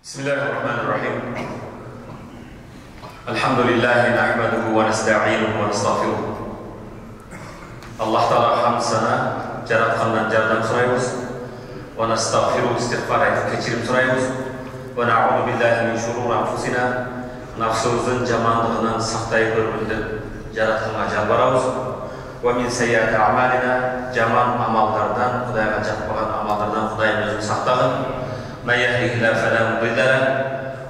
بسم الله الرحمن الرحيم الحمد لله نحمده ونستعينه ونستغفره الله تعالى hamd sana jaratkandan yardım sorayız ve nestağfiruhu istiğfar edip keçirip sorayız ve na'udhu billahi min şururi anfusina nafsımızın jamanlığından saktayıp öründüp jaratkanga jalbarabız ve min seyyiati a'malina jaman amallardan Kudayga jakpagan amallardan Kudayım özünü saktagın men yahdihillahu fela mudilla lahu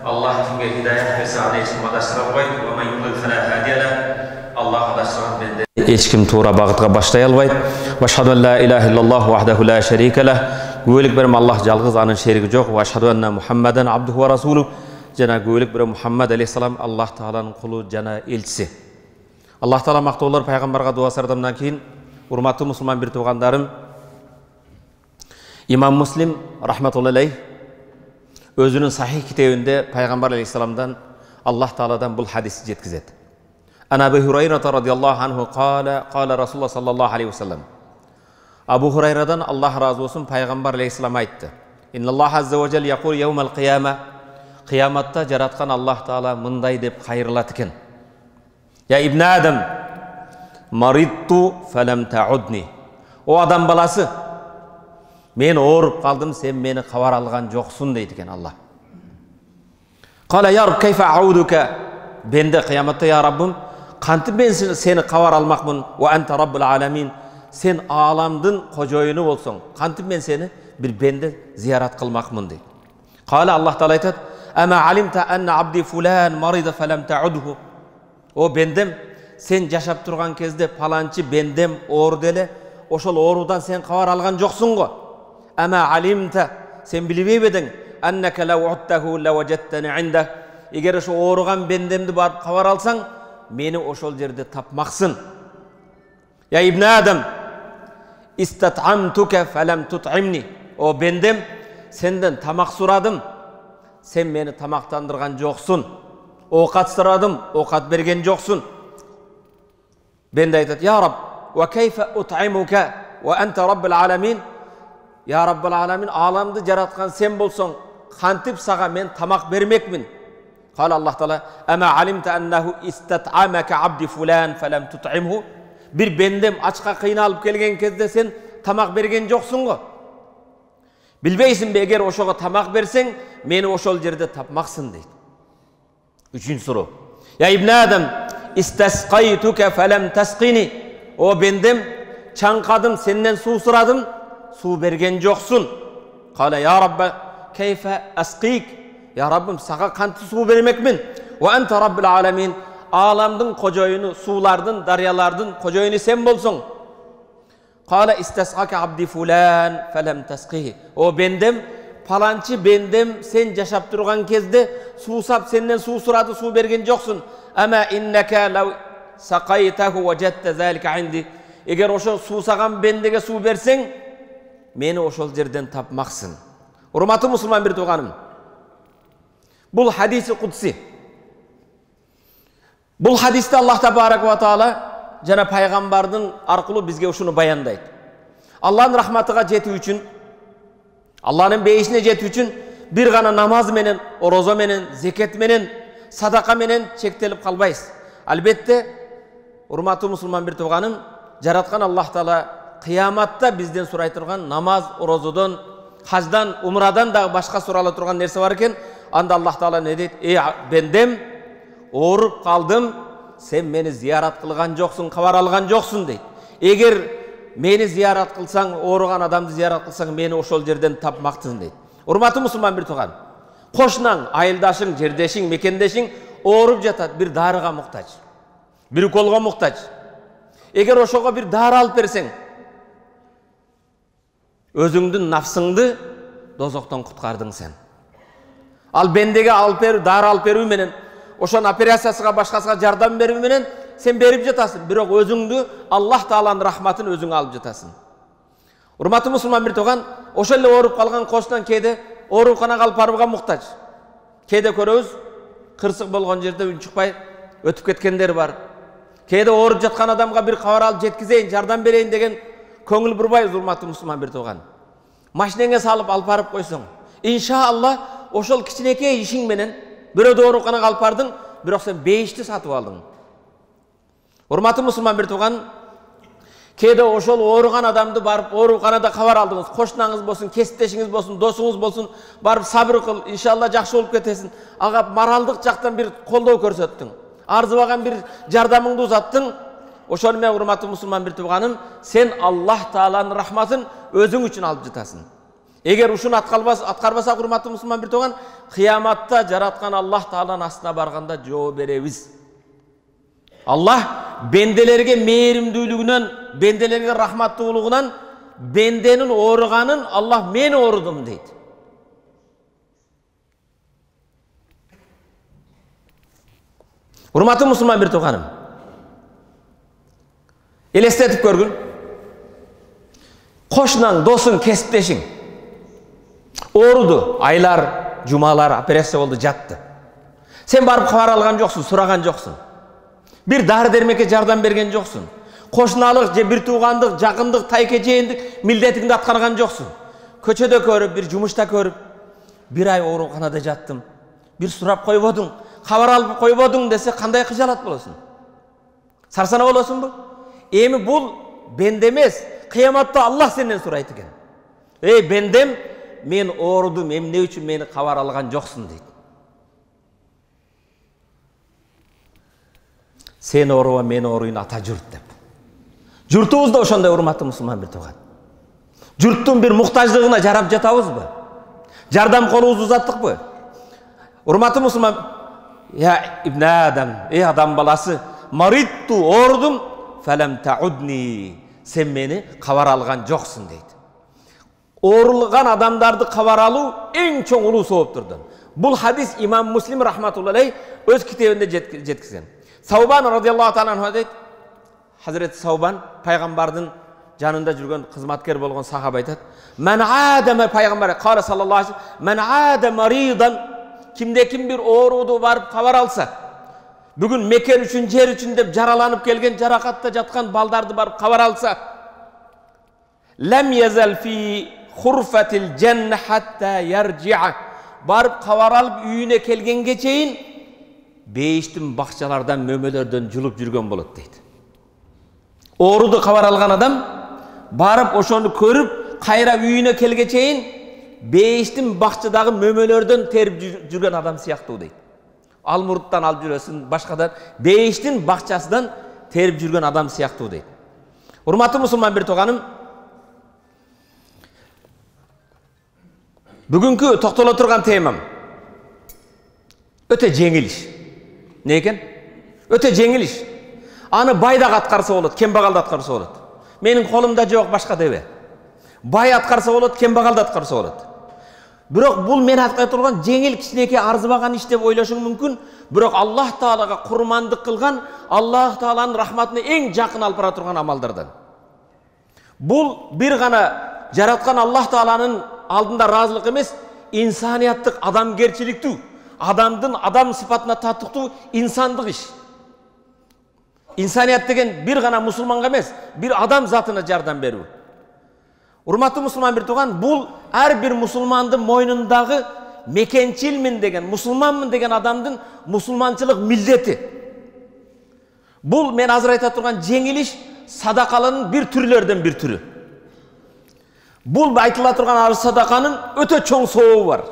Allah kimge hidayet verse ana hiç kim adaştıra albaydı ve men yudlil fela hadiya lahu Allah adaştıran bende hiç kim to'g'ri bag'itga boshlay olmaydi va ashhadu an la ilaha illalloh vahdahu la sharika lah go'ylik birim Allah jalg'iz aning sherigi yo'q va ashhadu anna muhammadan abduhu va rasuluh jana go'ylik birim Muhammad alayhissalom Allah taolaning quli jana elchisi Allah taala maqtovlar payg'ambarga duo sardamdan keyin hurmatli musulmon bir tuğanlarım İmam Muslim rahmetullahi alayh özünün sahih kitabında Peygamber aleyhisselamdan Allah Teala'dan bu hadisi yetkizedi. Ana Ebu Hureyre radıyallahu anhu qala Resulullah sallallahu aleyhi ve sellem. Abu Hureyre'den Allah razı olsun Peygamber aleyhisselam aytdı. İnnallah azze ve celle yaqul yevmel qiyama kıyamatta jaratkan Allah Teala mınday deb qayrilat ekan. Ya İbn Adam maridtu felem ta'udni. O adam balası men o'rib qaldim, sen meni xabar algan joqsun deydi ekan Allah. Qala ya Rabb kayfa a'uduka? Bende qiyomatda ya Rabbim, qantib men seni xabar almaqmın va anta robbul alamin. Sen alamdın qo'joyini bo'lsang, qantib men seni bir bende ziyorat qilmaqmın deydi. Qala Allah Taala aytadi: "Ama alimta anna abdi fulan marida falam ta'udhu?" O bendem sen jashab turgan kezde palanchi bendem o'rdi ele, oşol o'rudan sen xabar algan joqsun go. Ama alimta sen bilip edin annaka law uttahu lawajadtani inda. Eger şu orugan bendemdi barıp xabar alsan, meni oşol jerde tapmaqsın. Ya İbn Adam istat'amtuka falam tut'imni. O bendem senden tamaq suradım. Sen meni tamaqtandırgan joqsun. Oqat suradım, oqat bergen joqsun. Bende aytadi: "Ya Rab, ve kayfa ut'imuka ve anta rabbul alamin?" Ya Rabbul alamin, alamdı jaratkan sen bolsong, qantip saga men tamaq bermekmin. Qala Allah Taala: "Ama alimta annahu istat'amaka abdi fulan falam tut'imhu?" Bir bendem açqa qiynalıp kelgen kezde sen tamaq bergen joqsun go. Bilbeysin be eger oşoga tamaq bersen, meni oşol jerde tapmaqsın deydi. Üçüncü soru. Ya İbn Adam istasqaytuka falam tasqini. O bendem çanqadım, senden su suradım, su bergen joqsun. Qala ya Rabbi kayfa asqik? Ya Rabbim sağa qanti su bermekmin? Ve ente rabbul alamin. Alamdın qo'joyini, sulardın, daryalardın qo'joyini sen bolsun. Qala istasqaka abdi fulan falam tasqihi. O bendem palanchi bendem sen jashab turgan kezde susap senden su suradı, su bergen joqsun. Ama innaka law saqaytahu wajadta zalika indi. Eger oşo susagan bendege su bersen, meni oşol jerden tapmaqsın. Hurmatly musulman bir tuğanım. Bul hadisi kudsi. Bul hadiste Allah Tebarek ve Teala jana paygambardın arqılı bizge uşunu bayandaydı. Allah'ın rahmatıga jeti üçün, Allah'ın beyişine jeti üçün bir gana namaz menen, orozo menen, zeket menen, sadaka menen çektelip kalbayız. Albatta, hurmatly musulman bir tuğanım, jaratkan Allah Teala kıyamatta bizden suray turgan namaz, orozodan, hajdan, umradan da başka surala turgan nerse var eken, anda Allah Teala ne deydi? Ey bendem, orup kaldım, sen meni ziyarat kılgan joqsun, xabar algan joqsun deydi. Eger meni ziyarat kılsan, orugan adamды ziyarat kılsan, meni oşol jerden tapmaqsın deydi. Hurmatly musulman bir tuğan, qoşnaң, ayıldaşың, жердешиң, мекендешиң orup jatat, bir darıga muhtaç, bir kolga muhtaç. Eger oşoga bir dara alıp bersen, özüңdün nafsыңды dozoktan kutkardың sen. Al bendege alıp beru, dara alıp beru menen, oşon operatsiyasıga başkasıga jardam beru menen sen berip jatasın. Birok özüңdü Allah Taala'nın rahmatını özüň alıp jatasın. Hurmatly musulman bir tuğan, oşo ele orup kalgan qoşnan kede orukanaga alıp barууга muhtaç. Kede körөbüz, kırsık bolgon jerde ün çıkpay ötüp ketkenler var. Kede orup jatkan adamga bir xabar alıp jetkizeyin, jardam bereyin degen köngül burbayız hurmatly musulman bir tuğan. Maşinеңe salıp alıp barıp koysoň, inşallah ошол кичинекей ишиң менен бирөөдө ооруканага алып бардың, бирок сен бейишти сатып алдың. Урматтуу мусулман бир тууган, кээде ошол ооруган адамды барып ооруканада кабар алдыңыз. Кошунаңыз болсун, кесиптешиңиз болсун, досуңуз болсун, барып сабыр кыл, иншалла жакшы болуп кетесиң. Ага моралдык жактан бир колдоо көрсөттүң. Арзыбаган бир жардамыңды узаттың. Ошону менен урматтуу мусулман бир тууганым, сен Аллах Тааланын рахматын өзүң үчүн алып жатасың. Эгер ушуну аткарбасак, урматтуу мусулман бир тууган, кыяматта жараткан Аллах Тааланын астына барганда жооп беребиз. Аллах бенделерге мээримдүүлүгүнөн, бенделерге рахматтуулугунан бенденин ооруганын Аллах мени оорудум дейт. Урматтуу мусулман бир тууганым, элестетип көргүн. Кошунаң, досуң, кесиптешиң ооруду, айлар, жумалар, операция болду, жатты. Сен барып кабар алган жоксуң, сураган жоксуң. Бир дары дермекке жардам берген жоксуң. Кошуналык же бир туугандык, жакындык, тайке жээнdik милдетиңди аткарган жоксуң. Көчөдө көрүп, бир жумушта көрүп, бир ай ооруканада жаттым, бир сурап койбодуң, кабар алып койбодуң десе, кандай кыжалат болосуң? Сарсана болосуңбу? Эми бул бенде эмес, кыяматта Аллах сенден сурайт экен. Эй бендем, мен оорудум, эмне үчүн мени кабар алган жоксуң дейт. Сен ооруба, мен ооруйн ата журт деп. Журтубуз да ошондой, урматтуу мусулман бир тууган. Журттун бир муктаждыгына жарап жатабызбы? Жардам колубузду узаттыкпы? Урматтуу мусулман, я ибн Адам, эй адам баласы, маритту, оорудум, фалам таудни, сен мени кабар алган жоксуң дейт. Оорулган адамдарды кабар алуу эң чоң улуу сооптурдан. Бул хадис имам Муслим рахматуллахи өз китебинде жеткизген. Саубан радиаллаху таала анху дейт, Hazreti Саубан пайгамбардын жанында жүргөн кызматкер болгон сахаба айтат, "Мен адама пайгамбар кара саллаллаху алейхи, мен ада маридан, кимде ким бир ооруду барып кабар алса, бүгүн мекен үчүн, жер үчүн деп жараланып келген, жаракатта жаткан балдарды барып кабар алса, лам язал фи хурфатил жанна хатта яржиа, барып кабар алып үйүнө келгенге чейин бейиштин бакчалардан, мөмөлөрдөн жулуп жүргөн болот дейт. Ооруду кабар алган адам барып ошону көрүп, кайра үйүнө келге чейин бейиштин бакчадагы мөмөлөрдөн терип жүргөн адам сыяктуу дейт. Алмурттан алып жүрөсүн, башкадан бейиштин бакчасынан терип жүргөн адам сыяктуу дейт. Урматтуу мусулман бир тууганым, бүгүнкү токтоло турган темам өтө жеңил иш. Не экен? Өтө жеңил иш. Аны бай да аткарса болот, кембагал да аткарса болот. Менин колумда жок, башка дебе. Бай аткарса болот, кембагал да аткарса болот. Бирок бул мен аткара турган жеңил, кичинекей, арзыбаган иш деп ойлошуң мүмкүн. Бирок Аллах Таалага курмандык кылган, Аллах Тааланын рахматына эң жакын алып бара турган амалдардан. Бул бир гана жараткан Аллах Тааланын алдында разылык эмес, инсанияттык, адамгерчиликтүү, адамдын адам сыпатына татыктуу инсандык иш. Инсаният деген бир гана мусулманга эмес, бир адам затына жардам берүү. Урматтуу мусулман бир тууган, бул ар бир мусулмандын мойнундагы мекенчилмин деген, мусулманмын деген адамдын мусулманчылык милдети. Бул мен азыр айта турган жеңил иш садакалынын бир түрлөрдөн бир түрү. Бул айтыла турган арыз садаканын өтө чоң сообу бар.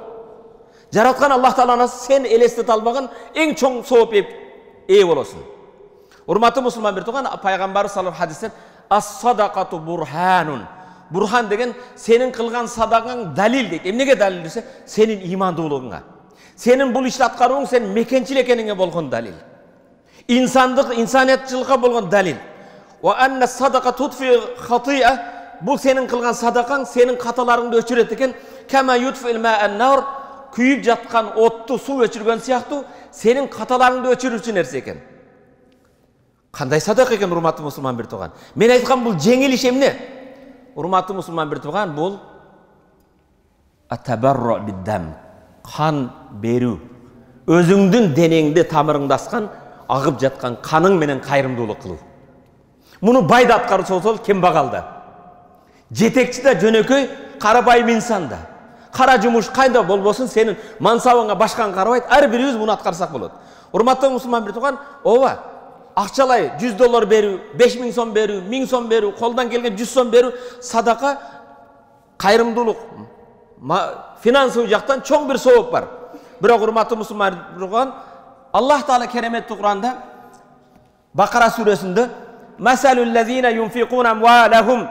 Жараткан Аллах Тааланы сен элестете албаган эң чоң сооп ээ болосуң. Урматтуу мусулман бир тууган, пайгамбар саллаллаху алейхи хадистен ас-садакату бурханун. Бурхан деген сенин кылган садакаң далил дейт. Эмнеге далил десе, сенин имандуулугуңа. Сенин бул ишти аткарууң сен мекенчил экениңе болгон далил. Инсандык, инсаниятчылыкка болгон далил. Ва анна садака тутфи хати'a, бул сенин кылган садакаң сенин каталарыңды өчүрөт экен. Кама ютфил ма'ан-нар, күйүп жаткан отту суу өчүргөн сыяктуу сенин каталарыңды өчүрүүчү нерсе экен. Кандай садака экен, урматтуу мусулман бир тууган. Мен айткан бул жеңил иш эмне? Урматтуу мусулман бир тууган, бул атабарру биддам, кан берүү. Өзүңдүн денеңди, тамырыңды аскан, агып жаткан каның менен кайрымдуулук кылуу. Муну бай да аткарса болсо, кембагал да. Жетекчи да, жөнөкөй, карабайым инсан да. Кара жумуш кайда болбосун сенин мансабыңа башкан карабайт, ар бирибиз муну аткарсак болот. Урматтуу мусулман бир тууган, ооба, акчалай $100 берүү, 5000 сом берүү, 1000 сом берүү, колдон келген 100 сом берүү садака, кайрымдуулук, финансылык жактан чоң бир сооп бар. Бирок урматтуу мусулман бир тууган, Аллах Таала кереметтүү Куранда Бакара сүрөсүндө "Масалуллазина юнфикуна амвалахум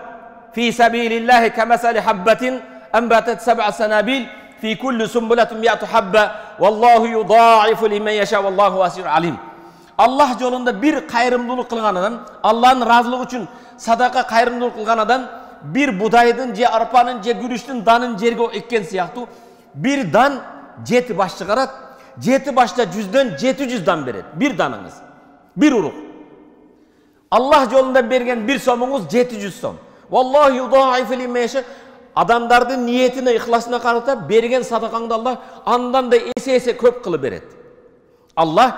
фи сабилиллахи камасали хаббатин анбатат саб'a санабил fi kulli sumbulatin mi'atu habba wallahu yudaifu limen yasha wallahu vasiyun alim." Allah yolunda bir kayrımdılık kılgan adam, Allah'ın razılığı için sadaka kayrımdılık kılgan adam, bir budaydın, je arpanın, je gülüştün, danın jerge ekken siyahtı, bir dan jeti baş çıkarat, jeti başta 100'den 700 dan beret, bir danınız, bir uruk. Allah yolunda bergen bir somunuz 700 som. Wallahu yudaifu limen yasha. Adamların niyetine, ihlasına karata bergen sadakаңды Allah andan da ese köp kılıp beret. Allah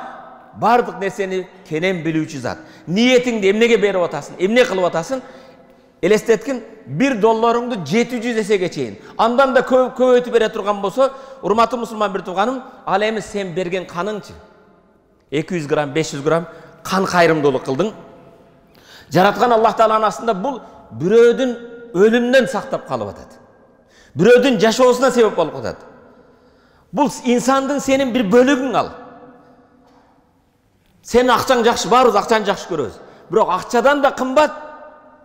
bardıq neseni kenen bilүүчү zat. Niyetingde emnege berip atasın, emne kılıp atasın. Elestetkin $1'ыңды 700 esege çeyin. Andan da köp bere turgan bolsa, urmatlı musulman bir tuğanım, al emis sen bergen kanыңчы. 200 gram, 500 gram kan kayrımdılık kıldın. Jaratkan Allah Taala'nın aslında bu bürödün ölümden saktap kalıp atadı. Bürödün yaşoosuna sebep olup atadı. Bu insandın senin bir bölügün al. Senin akçaң жақшы, barız akçaң жақшы көрөбүz. Бирок акчадан да кымбат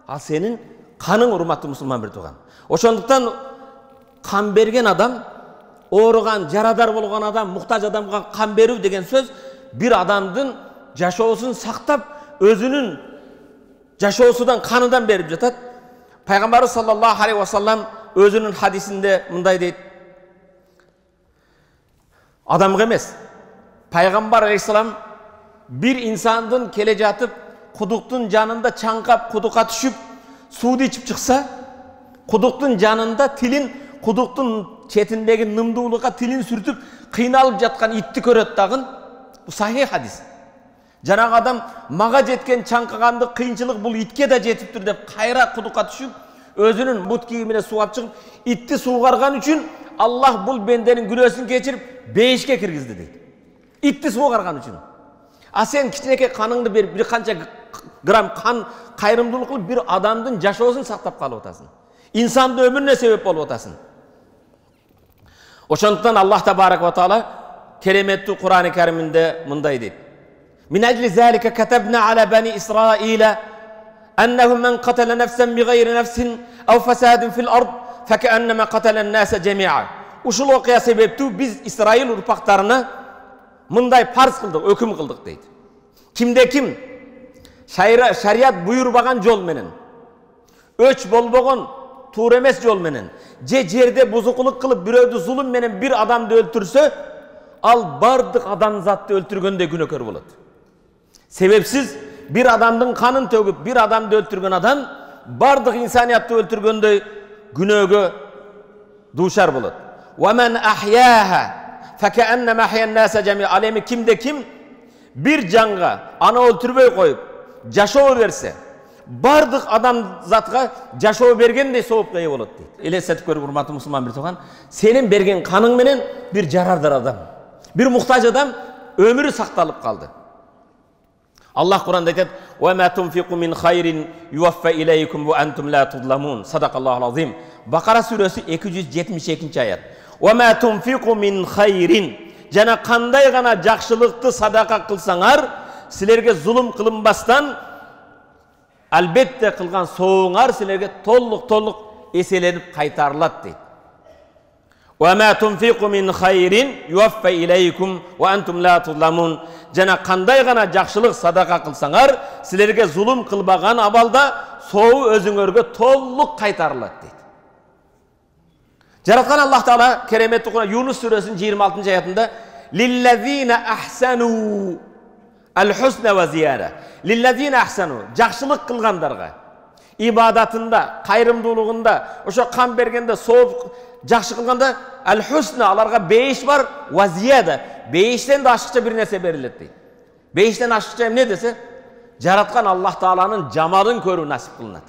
ал senin kanın, урматтуу мусулман бир тууган. Ошондуктан kan берген адам, ооруган, жарадар болгон адам, муктаж адамга kan берүү деген сөз bir адамдын жашоосун сактап, өзүнүн жашоосунан каныдан берип жатат. Peygamberimiz sallallahu aleyhi ve sellem özünün hadisinde mınday deydi. Adam emas. Peygamber aleyhisselam bir insandın kelece atıp, kuduktun canında çankap, kuduka düşüp, suudi içip çıksa, kuduktun canında tilin, kuduktun çetindeki nımduluğa tilin sürtüp, kıynalıp jatkan itti köröt dağın. Bu sahih hadis. Janagı adam maga jetken çankıgandı kıyınçılık bul itke de jetiptir dep kayra kudukka düşüp özünün but kiyimine suap çıkıp itti suğargan üçün Allah bul bendenin günösün geçirip beyişke kirgizdi deydi. İtti suğargan üçün. A sen kiçineke kanыңды bir kança gram kan kayrımdılık kılıp bir adamdın yaşoosун saktap kalıp otasın. İnsanın ömrüne sebep olup otasın. Oşonduktан Allah Tebarek ve Teala keremetli Kur'an-ı Kerim'inde mınday deydi. من أجل ذلك كتبنا على بني إسرائيل أنه من قتل نفسا بغير نفس أو فساد في الأرض فكأنما قتل الناس جميعا. Uşul okıya sebepti biz İsrail urpaklarına mınday farz kıldık, öküm kıldık deydi. Kimde kim? Şariat buyurbagan jol menen, öç bolbogon tuur emes jol menen, jerde buzukuluk kılıp biröydü zulüm menen bir adamdı öldürse, al bardık adam zatты öldürgönde günökör болады. Sebepsiz bir adamdın kanın tөгüp bir adamdı öldürgön adam bardık insaniyatты öldürgönde günögö duşar болады. وَمَنْ أَحْيَاهَا فَكَأَنَّمَا أَحْيَا النَّاسَ جَمِيعًا. Alemi kimde kim bir canга ana öldürбөй koyup жашоо berse, bardık adam zatga жашоо bергендей soğup kayı болады deydi. Elesетip көрүп урматтуу мусулман bir tuğan, senin bergen kanın menen bir jarardar adam, bir muhtaç adam ömrü saktalıp kaldı. Allah Kur'an'da ayet: "Ve ma tunfiqu min hayrin yuwaffa ileykum ve entum la tudlamun." Sadakallahul azim. Bakara suresi 272. ayet. "Ve ma tunfiqu min hayrin." Jana kanday gana jakşılıkты sadaka kılsaňar, silerge zulüm kılınbastan albatta kılgan soğuňar silerge tolluk eselenip kaytarılat deydi. وَمَا تُنْفِقُ مِنْ خَيْرٍ يُوَفَّ إِلَيْكُمْ وَأَنْتُمْ لَا تُظْلَمُونَ. Jana kanday gana jakşılık sadaka kılsaňar, silerge zulüm kılbagan abalda soğu özüňörge tolluk kaytarılat deydi. Jaratkan Allah Taala keremetli Kur'an Yunus suresinin 26. ayetinde "Lillezine ahsanu el-husna ve ziyade." Lillezine ahsanu, jakşılık kılgandarga, ibadatında, kayrımdılığında, oşo kan bergende, soğup jakşı kılganda el-husna, alarga beyiş var, ve ziyade. Beyişten de aşıkça bir nese berilet deydi. Beyişten aşıkça ne dese? Jaratkan Allah Taala'nın jamalın körü nasip kılınat.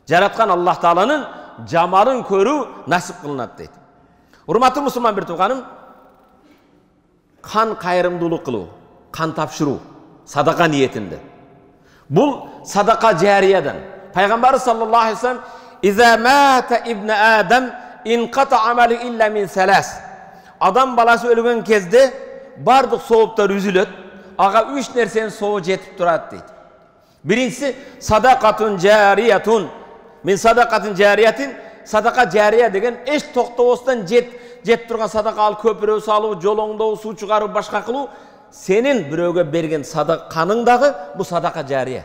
Jaratkan Allah Taala'nın jamalın körü nasip kılınat deydi. Урматтуу мусулман бир тууганым, қан кайрымдуулук кылуу, қан тапшыруу садака ниетинде. Бул садака жариядан. Пайгамбар саллаллаху алейхи ва саллям «Иза мата ибн Адам инқата амали илля мин салас». Адам баласы өлгөн кезде бардык сооптор үзүлөт. Ага 3 нерсенин соо жетип турат дейт. Биринчиси садакатун жариятун. Min sadakatin jariyatin, sadaka jariya деген эч токтобостон жет турган садака ал көпүрө салуу, жолоңдоо, суу чыгаруу, башка кылуу, сенин бирөөгө берген каның дагы бул садака жария.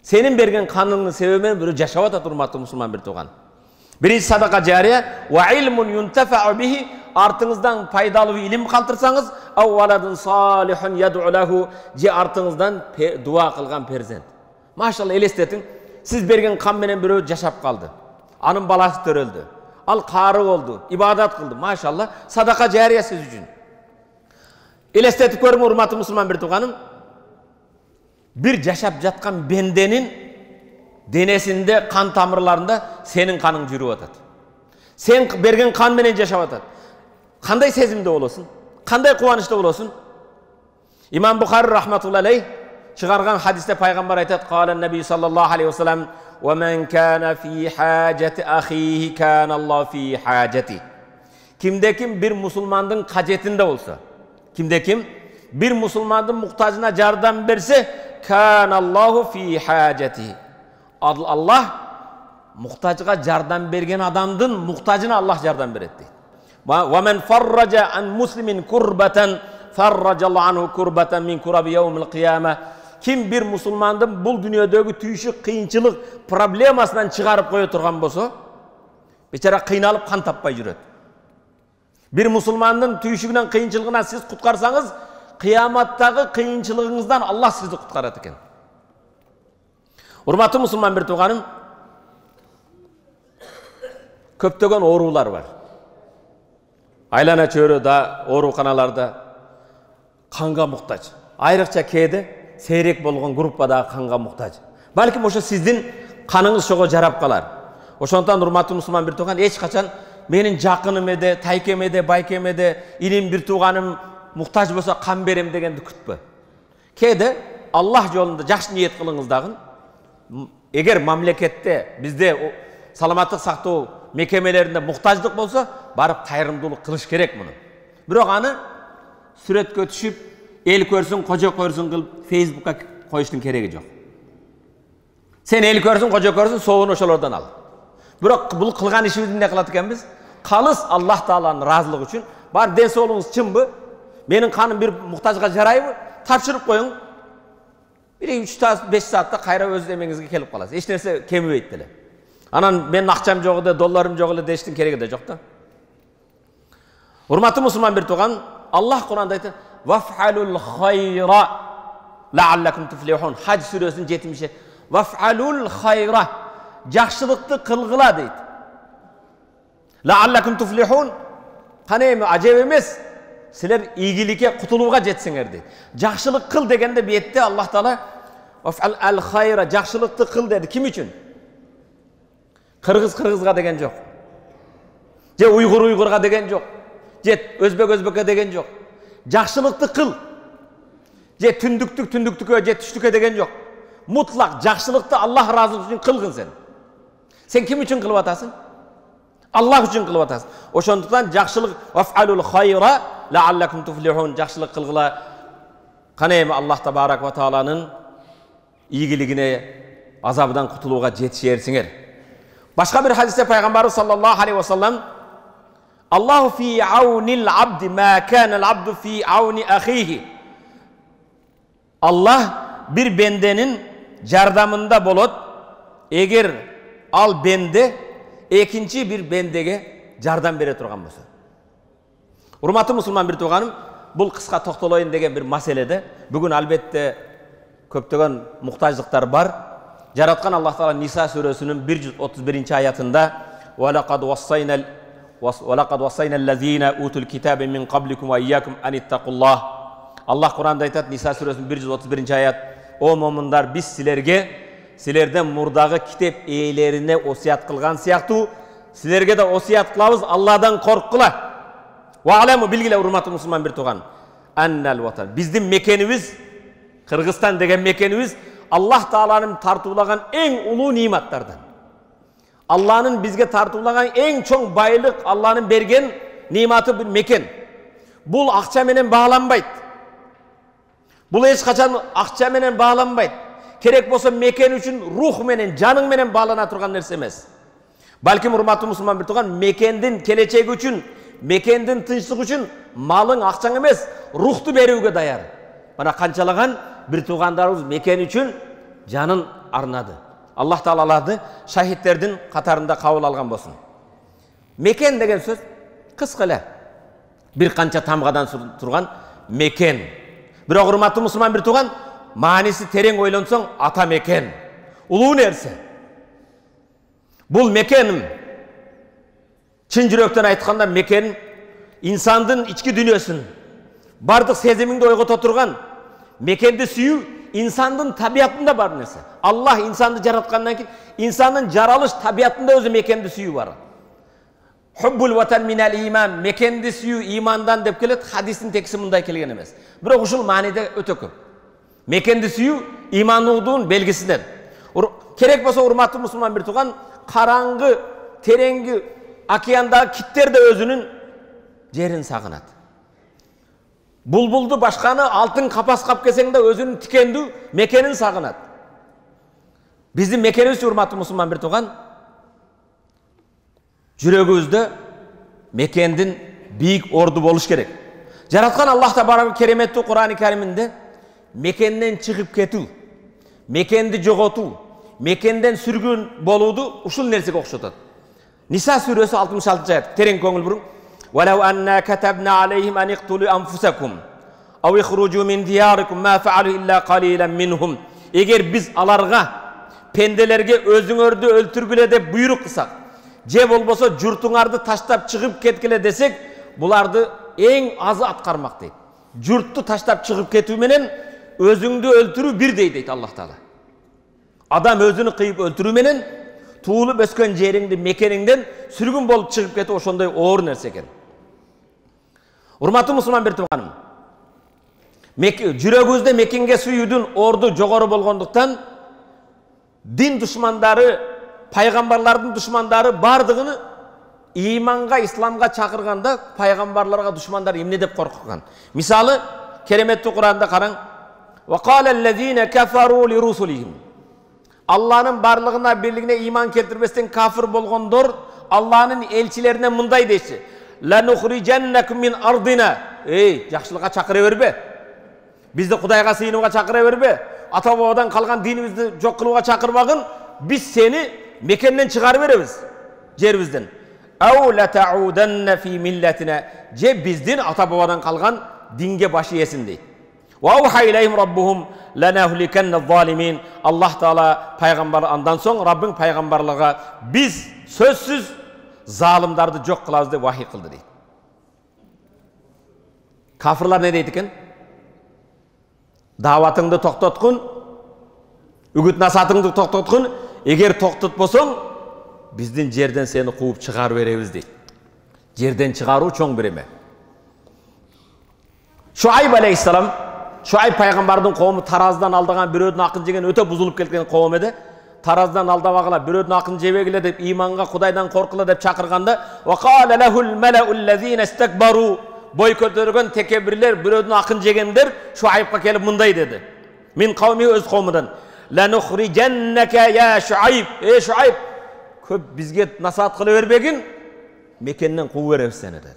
Сенин берген каныңдын себеби менен бирөө жашап атат, урматтуу мусулман бир тууган. Биринчи садака жария ва илмун юнтафау бихи, артыңыздан пайдалуу илим калтырсаңыз, ав валадун салихун яду лаху, же артыңыздан дуа кылган перзент. Машалла, элестетиң, сиз берген кан менен бирөө жашап калды. Анын баласы төрөлдү. Ал кары болду, ибадат кылды. Машалла, садака жария сиз үчүн. Элестетип көрүң, урматтуу мусулман бир тууганым. Бир жашап жаткан бенденин денесинде, кан тамырларында сенин каның жүрүп атат. Сен берген кан менен жашап атат. Кандай сезимде болосуң? Кандай кубанычта болосуң? Имам Бухари рахматуллахи алейх чыгарган хадисте пайгамбар айтат: "Кала наби саллаллаху алейхи ва саллям: "Ва ман кана фи хажати ахихи кана Аллах фи хажати." Кимде ким бир мусулмандын кажетинде болсо, кимде ким бир мусулмандын муктажына жардам берсе, кана Аллаху фи хажати. Аллах муктажга жардам берген адамдын муктажына Аллах жардам берет дейт. Ва ман фарража ан муслимин курбатан фарражаллаху анху курбатан мин кураби яумил кияма. Kim bir musulmandın bul dünyadagi tүйшік, қиыншылық, проблемасынан чыгарып қоя турган болсо, бечара кыйналып кан таппай жүрөт. Bir musulmandын түйшүгүнөн, кыйынчылыгынан сиз куткарсаңыз, кыяматтагы кыйынчылыгыңыздан Аллах сизди куткарат экен. Урматтуу мусулман бир тууганым, көптөгөн оорулар бар. Айлана чөйрөдө, ооруканаларда канга муктаж. Айрыкча кээде сейрек болгон группадагы канга муктаж. Балким ошо сиздин каныңыз ошого жарап калар. Ошондон урматтуу мусулман бир тууган, эч качан менин жакыным эде, тайкем эде, байкем эде, илим бир тууганым муктаж болсо кан берем дегенди күтпө. Кээде Аллах жолунда жакшы ниет кылыңыз дагы. Эгер мамлекетте, бизде саламаттык сактоо мекемелеринде муктаждык болсо, барып кайрымдуулук кылыш керек муну. Бирок аны сүрөткө түшүп, эл көрсүн, кожо көрсүн кылып Facebook'a коюштун кереги жок. Сен эл көрсүн, кожо көрсүн, соогун ошолордон ал. Бирок бул кылган ишибизди эмне кылат экенбиз? Калыс Аллах Тааланын ыраазылыгы үчүн, бар ден соолугуңуз чынбы? Менин каным бир муктажга жарайбы? Тапшырып коюң. 1-3-5 саатта кайра өз эмеңизге келип каласыз. Эч нерсе кемибейт деле. Анан менин акчам жок эле, долларым жок эле дештин кереги да жок да. Урматтуу мусулман бир тууган, Аллах Кур'анда айтат: "Ваф'алул хайра лааллакум туфлихун." Хач сүрөсүнүн 70. Ваф'алул хайра, жакшылыкты кылгыла дейт. Лааллакум туфлихун, кане эми ажеп эмес, силер ийгиликке, кутулууга жетсеңер дейт. Жакшылык кыл дегенде бетте Аллах Таала ваф'ал хайра, жакшылыкты кыл деди. Ким үчүн? Кыргызга деген жок. Же уйгурга деген жок. Же өзбекке деген жок. Жакшылыкты кыл. Же түндүктүккө же түштүккө деген жок. Мутлак жакшылыкты Аллах ыраазылыгы үчүн кылгын сен. Сен ким үчүн кылып атасың? Аллах үчүн кылып атасың. Ошондуктан жакшылык ваф'алул хайра лааллакум туфлихун, жакшылык кылгыла. Кане эми Аллах табарак ва тааланын ийгилигине, азабынан кутулууга жетишерсиңер. Башка бир хадисте пайгамбарыбыз саллаллаху алейхи ва саллям: "Аллаху фи аунил абди ма канал абду фи ауни ахихи." Аллах bir бенденин жардамында болот, эгер ал бенде экинчи бир бендеге жардам бере турган болсо. Урматтуу мусулман бир тууганым, бул кыска токтолоюн деген бир маселеде бүгүн албетте көптөгөн муктаждыктар бар. Жараткан Аллах Таала Ниса сүрөсүнүн 131-аятында: "Валакад вассайна аллазина утул китаба мин qablikum ва iyyakum an ittaqullah." Аллах Кур'анда айтат, Ниса сүрөсүнүн 131-аят: "О момундар, биз силерге силерден мурдагы китеп ээлерине осуят кылган сыяктуу, Силерге да осият кылабыз, Алладан корккула. Ва алему билгиле урматтуу мусулман бир тууган. Аннал ватан. Биздин мекенибиз, Кыргызстан деген мекенибиз Аллах Тааланын тартуулаган эң улуу ниматтардан. Алланын бизге тартуулаган эң чоң байлык, Алланын берген ниматы бир мекен. Бул акча менен бааланбайт. Бул эч качан акча менен бааланбайт. Керек болсо мекен үчүн рух менен, жаның менен баалана турган нерсе эмес. Балким урматтуу мусулман бир тууган, мекендин келечеги үчүн, мекендин тынчтыгы үчүн малың, акчаң эмес, рухту берүүгө даяр. Мана канчалаган бир туугандарыбыз мекен үчүн жанын арнады. Аллах Таала аларды шахидтердин катарында кабыл алган болсун. Мекен деген сөз кыска эле. Бир канча тамгадан турган мекен. Бирок урматтуу мусулман бир тууган, мааниси терең ойлонсоң, ата мекен. Улуу нерсе. Бул мекен, чын жүрөктөн айтканда мекен, инсандын ички дүйнөсүн, бардык сезимиңди ойгото турган, мекенди сүйүү инсандын табиятында бар нерсе. Аллах инсанды жараткандан кийин, инсандын жаралыш табиятында өзү мекенди сүйүү бар. Хуббул ватан минал иман, мекенди сүйүү имандан деп келет, хадистин текси мындай келген эмес. Бирок ушул мааниде өтө көп. Мекенди сүйүү имандуудун белгисинен. Керек болсо урматтуу мусулман бир тууган, караңгы, тереңги океандагы киттер да өзүнүн жерин сагынат. Булбулду башканы алтын капас кап келсең да өзүнүн тикендүү мекенин сагынат. Биздин мекенибиз урматтуу мусулман бир тууган, жүрөгүбүздө мекендин бийик орду болуш керек. Жараткан Аллах Табарак кереметтүү Кур'ан-ы Кариминде мекенден чыгып кетүү, мекенди жоготуу, мекенден сүргүн болууду ушул нерсеге окшотот. Ниса сүрөсү 66-аят. Терең көңүл буруң. وَلَوْ أَنَّا كَتَبْنَا عَلَيْهِمْ أَنِ اقْتُلُوا أَنفُسَكُمْ أَوْ اخْرُجُوا مِنْ دِيَارِكُمْ مَا فَعَلُوا إِلَّا قَلِيلًا مِنْهُمْ. Эгер биз аларга, пенделерге өзүңөрдү өлтүргүлө деп буйрук кылсак, же болбосо журтуңарды таштап чыгып кеткиле десек, буларды эң азы аткармак дейт. Журтту таштап чыгып кетүү менен өзүңдү өлтүрүү бирдей дейт Аллах Таала. Адам өзүнү кыйып өлтүрүү менен туулуп өскөн жериңди, мекениңден сүргүн болуп чыгып кетүү ошондой оор нерсе экен. Урматтуу мусулман бир тууганым, жүрөгүбүздө мекенге сүйүүдүн орду жогору болгондуктан дин душмандары, пайгамбарлардын душмандары бардыгыны иманга, исламга чакырганда пайгамбарларга душмандар эмне деп коркуткан. Мисалы, кереметтүү Кур'анда караң. Ва кала аллазина кафару ли русулихим. Алланын барлыгына, бирлигине иман келтирбестен кафир болгондор Алланын элчилерине мындай дейши: "Ла нухриjannakum min ardina." Эй, жакшылыкка чакыра бербе. Бизди Кудайга сыйынууга чакыра бербе. Ата бабадан калган динибизди жок кылууга чакырбагын, биз сени мекенден чыгарып беребиз, жерибизден. Ау ла та'уданна фи миллатина. Же биздин ата бабадан калган динге баш ийесин дейт. Ва ауха илейхим раббухум ланахликанна залимин. Аллах Таала пайгамбар андан соң Раббың пайгамбарларга биз сөзсүз залымдарды жок кылабыз деп вахий кылды дейт. Кафирлар не дейт экен? Даватыңды токтоткун, үгүт насатыңды токтоткун, эгер токтотпосоң биздин жерден сени кууп чыгарып беребиз дейт. Жерден чыгаруу чоң бир эме. Шуайб алейхиссалам, Шуайб пайгамбардын коому тараздан алдаган, бирөөдүн акын жеген өтө бузулуп кеткен коом эди. Тараздан алдабагыла, бирөөдүн акын жебегиле деп, иманга, Кудайдан коркула деп чакырганда, ва кала лахул малаул лазина истакбару. Бой көтөргөн текебирлер, бирөөдүн акын жегендер Шуайбка келип мындай деди. Мин кавми өз коомундан. Ла нухриjanнaka я Шуайб. Эй Шуайб, көп бизге насаат кыла бербегин, мекенден кууп беребиз сени деди.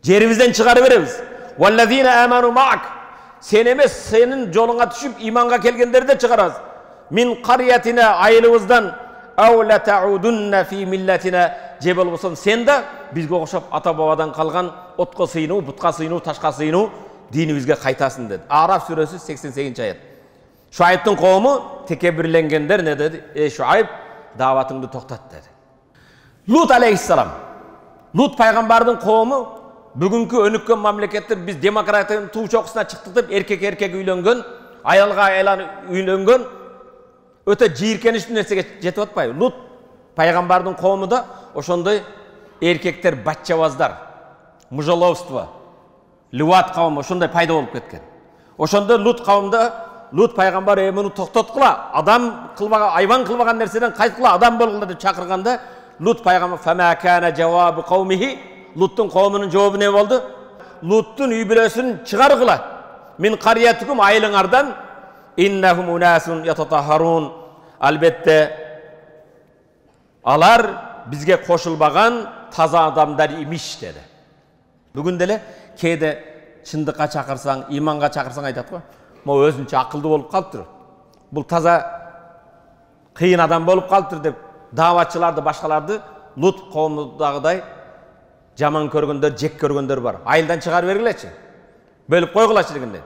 Жерибизден чыгарып беребиз. Валлазина аману маак. Сен эмес, сенин жолуңа түшүп иманга келгендерди чыгарабыз. Мин кариятина, айылыбыздан, ау ла таудунна фи миллатина. Же болбосо сен да бизге окшоп ата бабадан калган отко сыйынуу, бутка сыйынуу, ташка сыйынуу динибизге кайтасың деди. Араф сүрөсү 88-аят. Шуайбтын коому текебирленгендер не деди? Эй Шуайб, даватыңды токтат деди. Лут алейхиссалам. Лут пайгамбардын коому бүгүнкү өнүккөн мамлекеттер биз демократиянын туу чокусуна чыктык деп эркек үйлөнгөн, аялга айлан үйлөнгөн өтө жийиркеничтүү нерсеге жетип атпайбы? Лут Пайгамбардын коому да ошондой эркектер, батчабаздар, мужаловство, люват кавымы ошондой пайда болуп кеткен. Ошондо Лут кавымда Лут пайгамбар муну токтоткула, адам кылбаган, айван кылбаган нерседен кайткыла, адам болгула деп чакырганда Лут пайгамбар фама кана жавабу кавмихи, Луттун коомунун жообу не болду? Луттун үй бүлөсүн чыгаргыла. Мин кариятикум айылыңардан иннахум унасун ятатахарун. Албетте алар бизге кошулбаган таза адамдар имиш деди. Бүгүн деле кээде чындыкка чакырсаң, иманга чакырсаң айтат го. Могу өзүнчө акылдуу болуп калыптыр. Бул таза кыйын адам болуп калыптыр деп дааватчыларды, башкаларды Лут коомундагыдай жаман көргөндөр, жек көргөндөр бар. Айылдан чыгарып бергилечи. Бөлүп койгулачы дегенде.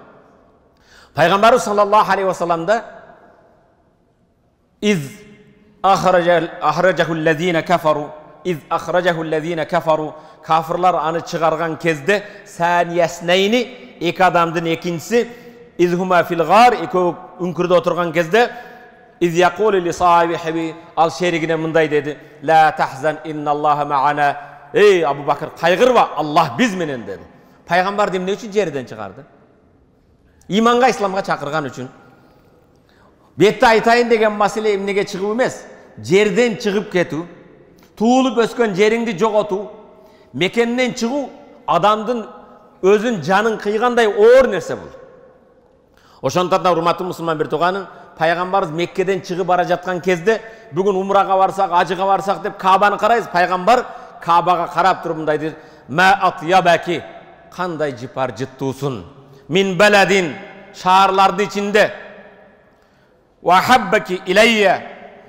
Пайгамбарыбыз саллаллаху алейхи вассаламда из ахраджаху аллазина кафару кафырлар аны чыгарган кезде санияснайни эки адамдын экинчиси изхума фил гар экөө үңкүрдө отурган кезде из якулу ли сахибихи ал шеригине мындай деди ла тахзан инналлаха маана. Ey Abu Bakır kaygırma, Allah biz menен dedi. Пайгамбар эмне үчүн жерден чыгарды? Иманга, исламга чакырган үчүн. Бетте айтайын деген маселе эмнеге чыгуу эмес, жерден чыгып кетүү, туулуп өскөн жериңди жоготуу, мекенинен чыгуу адамдын өзүн жанын кыйгандай оор нерсе бул. Ошондон да урматтуу мусулман бир тууганым, Пайгамбарыбыз Меккеден чыгып бара жаткан кезде бүгүн умрага барсак, ажыга барсак деп Каабаны карайбыз. Пайгамбар Каабага карап туруп мындай дейт: "Ма атьябаки" кандай жыпар жыттуусун. Мин баладин шаарлардын ичинде. Ва хаббаки илайя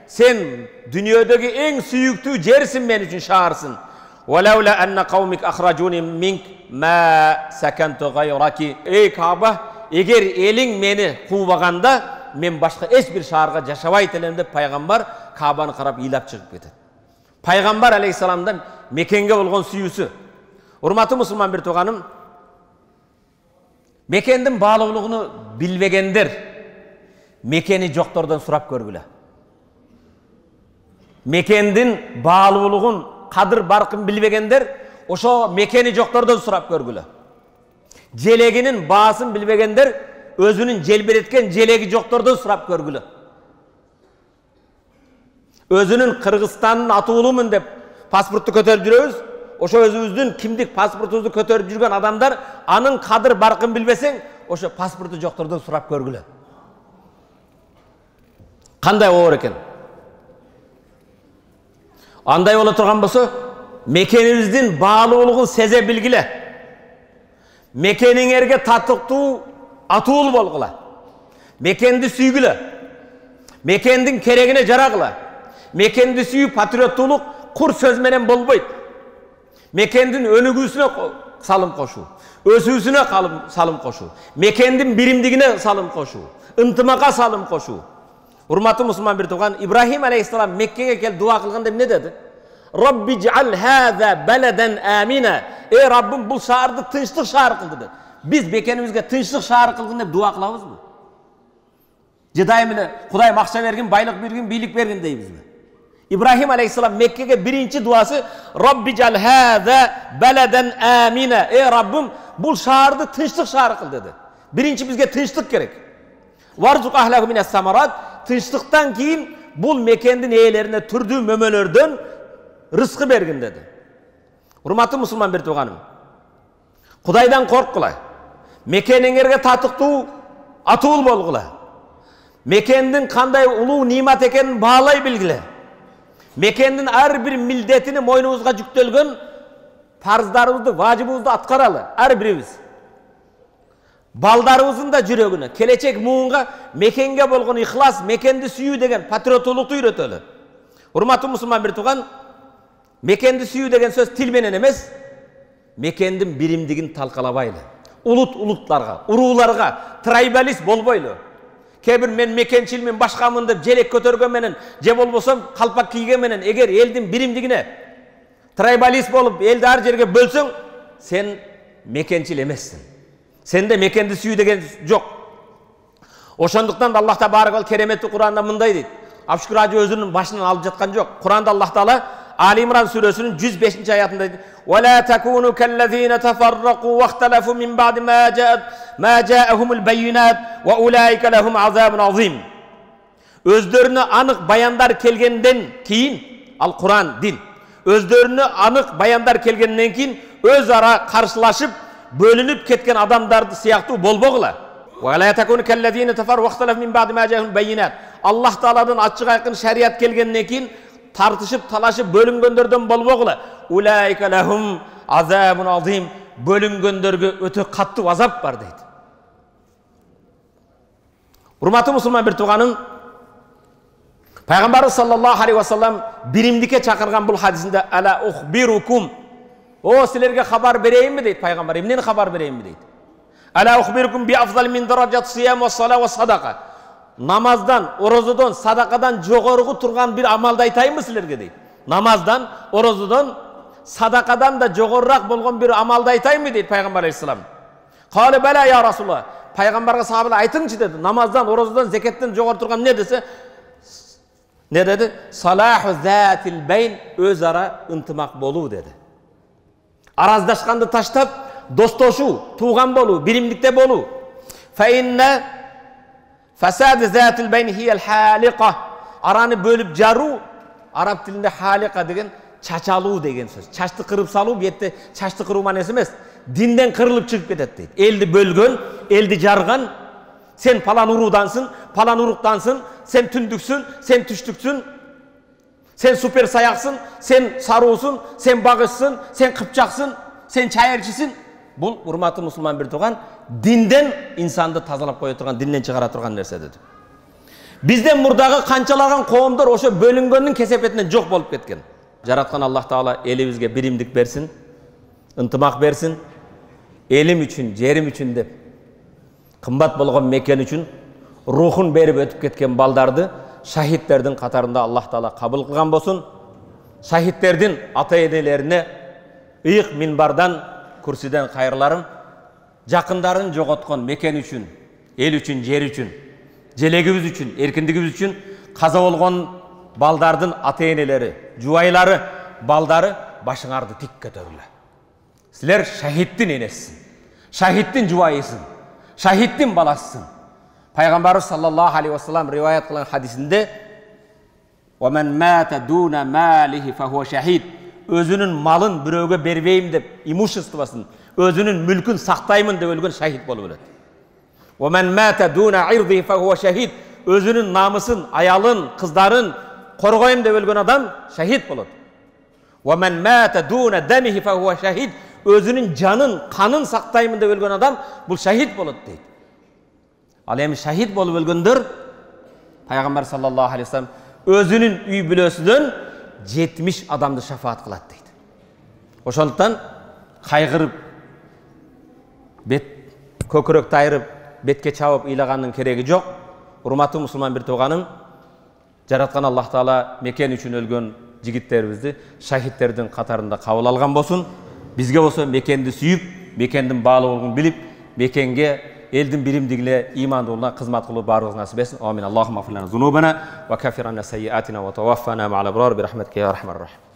сен дүйнөдөгү эң сүйүктүү жерсиң мен үчүн, шаарсың. Валаула анна каумик ахражуни минк ма саканту гайраки. Эй Кааба, эгер элиң мени куубаганда мен башка эч бир шаарга жашабайт элем деп Пайгамбар Каабаны карап ыйлап чыгып кетет. Пайгамбар алейхисаламдан мекенге болгон сүйүүсү. Урматтуу мусулман бир тууганым, мекендин баалуулугуну билбегендер мекени жоктордон сурап көргүлө. Мекендин баалуулугун, кадыр баркын билбегендер ошо мекени жоктордон сурап көргүлө. Желегинин баасын билбегендер өзүнүн желбиреткен желеги жоктордон сурап көргүлө. Өзүнүн Кыргызстандын атуулумун деп паспортту көтөрүп жүрөбүз. Ошо өзүбүздүн кимдик паспортубузду көтөрүп жүргөн адамдар анын кадыр баркын билбесең, ошо паспорту жоктордон сурап көргүлө. Кандай оор экен? Андай боло турган болсо, мекенибиздин баалуулугун сезе билгиле. Мекениңерге татыктуу атуул болгула. Мекенди сүйгүлө. Мекендин керегине жарагыла. Мекенди сүйүү патриоттуулук кур сөз менен болбойт. Мекендин өнүгүүсүнө салым кошуу, өсүүсүнө салым кошуу, мекендин биримдигине салым кошуу, ынтымакка салым кошуу. Урматтуу мусулман бир тууган, Ибрахим алейхиссалам Меккеге келип дуа кылганда эмне деди? Робби жаал хаза баладан амина. Эй Раббым, бул шаарды тынчтык шаар кыл деди. Биз мекенибизге тынчтык шаар кылгын деп дуа кылабызбы? Же дайым эле Кудай акча бергин, байлык бергин, бийлик бергин дейбизби? İbrahim Aleyhisselam Mekke'ye birinci duası Rabbi cal hâzâ beleden âmine. Ey Rabbim, bu şahardı tınçlık şaharı kıl dedi. Birinci bizge tınçlık gerek. Varzuk ahlâhu mines samarat. Tınçlıktan keyin bu Mekke'nin eğlerine türdüğü mömölörden rızkı bergin dedi. Hurmatlı Müslüman bir tuğanım. Kudaydan korkula. Mekke'nin erge tatıktığı atuğul bolgula. Mekke'nin kanday ulu nimet ekenin bağlay bilgile. Mekendin her bir mildetini moynumuzga жүктөлгөн farzlarımızды, vacibimizni atkaralı. Her birimiz. Baldarımızın da жүрөгүнө, келечек muğunga mekenge bolgon ihlas, mekendi süyүү degen patriotoluktu үйrөtөлү. Hurmatlı Müslüman bir tuğan, mekendi süyүү degen söz til menen emes, mekendin birimdigin talkalabaylı. Ulutlarga, urularga, tribalist bolboylu. Kebir men mekençilmin başkamın dep jelek kötörgön menen, je bolbosam kalpak kiygen menen, eger eldin birimdigine tribalist bolup eldi har жерге bölsöň, sen mekençil emessin. Sende mekendi süyүү деген жок. Ошондуктан да Аллах Табарак ва Кереметти Куранында мындай дейт: Абшүкүр ажы өзүнүн башынан алып жаткан жок. Куранда Аллах Таала Ali İmran suresinin 105. ayetinde وَلَا تَكُونُوا كَالَّذ۪ينَ تَفَرَّقُوا وَاخْتَلَفُوا مِنْ بَعْدِ مَا جَاءَهُمُ الْبَيِّنَاتِ وَاُولَٰئِكَ لَهُمْ عَذَابٌ عَظِيمٌ. Özlerine anık bayanlar kelgenden keyin, al Kur'an din, özlerine anık bayanlar kelgenden keyin öz ara karşılaşıp bölünüp ketken adamlar siyahtı bolboğla. وَلَا تَكُونُوا كَالَّذ۪ينَ تَفَرَّقُوا وَاخْتَلَفُوا مِنْ بَعْدِ مَا جَاءَهُمُ الْبَيِّنَاتِ. Allah Teala'dan açık aykın şeriat kelgenden keyin tartışıp talaşıp bölüngönlerden bolboğla. Ulaika lahum azabun azim. Bölüngönlerge öte katlı azap var deydi. Hurmatlı Müslüman bir tuğanın Peygamber sallallahu aleyhi ve sellem birimdike çakırgan bu hadisinde ala uhbirukum. O silerge haber vereyim mi deydi Peygamber. Emnen haber vereyim mi deydi. Ala uhbirukum bi afdal min derecati siyam ve salat ve sadaka. Namazdan, orozudan, sadakadan jogorgu turgan bir amalda aytayım mı sizlerge deydi. Namazdan, orozudan, sadakadan da jogorrak bolgon bir amalda aytayım mı deydi Peygamber aleyhisselam. Kale bela ya Resulullah. Peygamberge sahabeler aytыңчы dedi. Namazdan, orozudan, zeketten jogor turgan ne dese? Ne dedi? Salahu zatil beyn, özara ıntımak bolu dedi. Arazdaşkandı taştap, dostoşu, tuğan bolu, birimlikte bolu. Fe inne Fesad zatil beyn hiyel halika. Aranı bölüp jaru, Arap dilinde halika degen çaçalu degen söz. Çaçtı kırıp salu, biyette çaçtı kırıp manesi emas. Dinden kırılıp çıkıp ketet deydi. Eldi bölgön, eldi jargan. Sen falan urudansın, falan uruktansın, sen tündüksün, sen tüştüksün. Sen süper sayaksın, sen saruğusun, sen bağışsın, sen kıpçaksın, sen çayırçısın. Bu hurmatlı Müslüman bir tuğan dinden insandı tazalap koya turgan, dinden çıkara turgan nerse dedi. Bizden murdağı kançalagan qoomdor oşo bölüngönün kesepetinden jok bolup ketken. Jaratkan Allah Taala elibizge birimdik bersin, ıntımak bersin. Elim üçün, jerim üçün dep kımbat bolgon meken üçün ruhun berip ötüp ketken baldardı şahitlerдің қатарында Allah Taala kabul kılgan bolsun. Şahitlerдің ata-enelerine ıyık minbardan, kürsüden hayırlarım. Жақындарын жоғотқан мекен үшін, ел үшін, жер үшін, желегіміз үшін, еркіндігіміз үшін қаза болған балдардың ата-енелері, жуайлары, балдары башыңарды тик көтерілі. Сілер шахиттің енесісің, шахиттің жуайысың, шахиттің баласысың. Пайғамбарымыз саллаллаху алейхи ва саллям риваят қылған хадисінде وَمَنْ مَاتَ دُونَ مَالِهِ فَهُوَ شَهِيد. Özünün malın biröge berбейм деп, имуществосын, özünün mülkün saktayımın деп өлген şahit bolu ölet. وَمَنْ مَاتَ دُونَ عِرْضِهِ فَهُوَ şahid. Özünün namısın, ayalın, kızların korgoyim деп өлген adam şahit bolot. وَمَنْ مَاتَ دُونَ دَمِهِ فَهُوَ şahid. Özünün canın, kanın saktayımın деп өлген adam bu şahit bolot deydi. Al endi şahit bolup өлгөндөр Peygamber sallallahu aleyhi ve sellem özünün üy bülösüdөн 70 adamды şafaat kılat deydi. Oşoндуктан кайгырып, бет көкүрөктү айырып, бетке чабып ыйлагандын кереги жок. Урматтуу мусулман бир тууганым, жараткан Аллах Таала мекен үчүн өлгөн жигиттерибизди шахиттердин катарында кабыл алган болсун. Бизге болсо мекенди сүйүп, мекендин баалуу болгонун билип, мекенге elдің birimdiğine imandığına kızmat kılıp barığız nasip etsin. Amin. Allahümme affir lana zunubana ve kafir anna seyyiatina ve tawaffana ma'al abrar bi rahmetike ya rahman rahim.